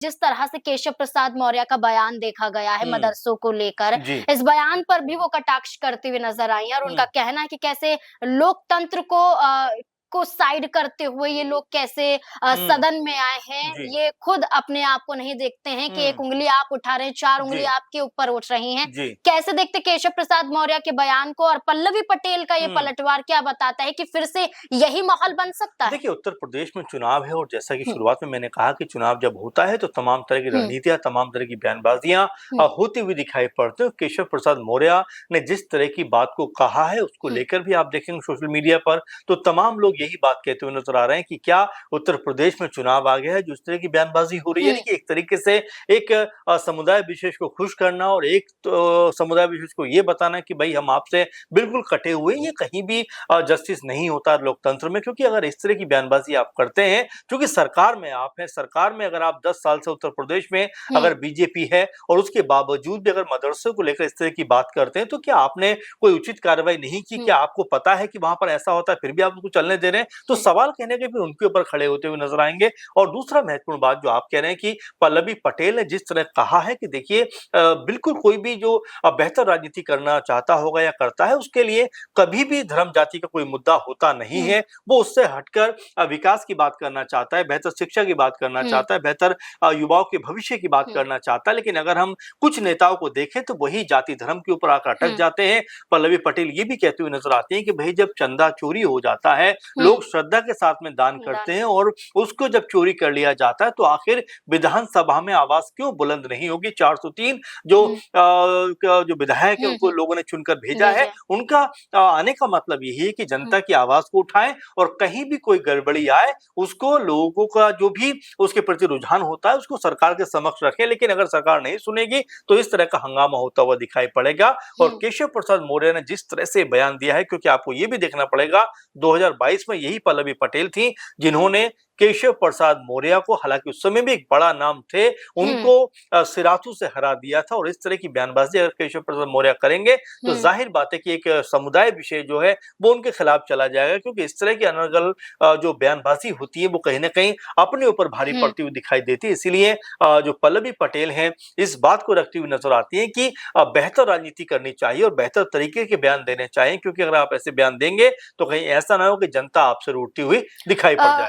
जिस तरह से केशव प्रसाद मौर्य का बयान देखा गया है मदरसों को लेकर, जी। इस बयान पर भी वो कटाक्ष करते हुए नजर आई हैं और उनका कहना है कि कैसे लोकतंत्र को साइड करते हुए ये लोग कैसे सदन में आए हैं। जी। ये खुद अपने आप को नहीं देखते हैं कि एक उंगली आप उठा रहे हैं, 4 उंगली जी। आपके ऊपर उठ रही हैं। जी। कैसे देखते केशव प्रसाद मौर्य के बयान को, और पल्लवी पटेल का ये पलटवार क्या बताता है कि फिर से यही माहौल बन सकता है? देखिए, उत्तर प्रदेश में चुनाव है और जैसा कि शुरुआत में मैंने कहा कि चुनाव जब होता है तो तमाम तरह की रणनीतियां, तमाम तरह की बयानबाजियां होती हुई दिखाई पड़ती हैं। केशव प्रसाद मौर्य ने जिस तरह की बात को कहा है उसको लेकर भी आप देखेंगे सोशल मीडिया पर तो तमाम लोग यही बात कहते हुए नजर आ रहे हैं कि क्या उत्तर प्रदेश में चुनाव आ गया है। जो इस तरह की बयानबाजी हो रही है, देखिए एक तरीके से एक समुदाय विशेष को खुश करना और एक समुदाय विशेष को ये बताना कि भाई हम आपसे बिल्कुल कटे हुए, ये कहीं भी जस्टिस नहीं होता लोकतंत्र में। क्योंकि अगर इस तरह की बयानबाजी आप करते हैं, क्योंकि सरकार में आप हैं, सरकार में अगर आप 10 साल से उत्तर प्रदेश में अगर बीजेपी है और उसके बावजूद भी अगर मदरसों को लेकर इस तरह की बात करते हैं तो क्या आपने कोई उचित कार्रवाई नहीं की? क्या आपको पता है कि वहां पर ऐसा होता है फिर भी आप उसको चलने दे रहे हैं? तो सवाल कहने के फिर उनके ऊपर खड़े होते हुए नजर आएंगे। और दूसरा महत्वपूर्ण बात जो आप कह रहे हैं कि पल्लवी पटेल ने जिस तरह कहा है कि देखिए बिल्कुल कोई भी जो बेहतर राजनीति करना चाहता होगा या करता है उसके लिए कभी भी धर्म जाति का कोई मुद्दा होता नहीं है। वो उससे हटकर विकास की बात करना चाहता है, बेहतर शिक्षा की बात करना चाहता है, बेहतर युवाओं के भविष्य की बात करना चाहता है। लेकिन अगर हम कुछ नेताओं को देखें तो वही जाति धर्म के ऊपर आकर अटक जाते हैं। पल्लवी पटेल ये भी कहते हुए नजर आती हैं कि भाई जब चंदा चोरी हो जाता है, लोग श्रद्धा के साथ में दान करते हैं और उसको जब चोरी कर लिया जाता है तो आखिर विधानसभा में आवाज क्यों बुलंद नहीं होगी? 403 जो विधायक है उनको लोगों ने चुनकर भेजा है, उनका आने का मतलब यही है कि जनता की आवाज को उठाएं और कहीं भी कोई गड़बड़ी आए उसको लोगों का जो भी उसके प्रति रुझान होता है उसको सरकार के समक्ष रखें। लेकिन अगर सरकार नहीं सुनेगी तो इस तरह का हंगामा होता हुआ दिखाई पड़ेगा। और केशव प्रसाद मौर्य ने जिस तरह से बयान दिया है, क्योंकि आपको ये भी देखना पड़ेगा 2022 में यही पल्लवी पटेल थी जिन्होंने केशव प्रसाद मौर्य को, हालांकि उस समय भी एक बड़ा नाम थे, उनको सिराथू से हरा दिया था। और इस तरह की बयानबाजी अगर केशव प्रसाद मौर्य करेंगे तो जाहिर बात है कि एक समुदाय विषय जो है वो उनके खिलाफ चला जाएगा। क्योंकि इस तरह की अनर्गल जो बयानबाजी होती है वो कहीं ना कहीं अपने ऊपर भारी पड़ती हुई दिखाई देती है। इसीलिए जो पल्लवी पटेल हैं इस बात को रखती हुई नजर आती है कि बेहतर राजनीति करनी चाहिए और बेहतर तरीके के बयान देने चाहिए। क्योंकि अगर आप ऐसे बयान देंगे तो कहीं ऐसा ना हो कि जनता आपसे रूठती हुई दिखाई पड़ जाए।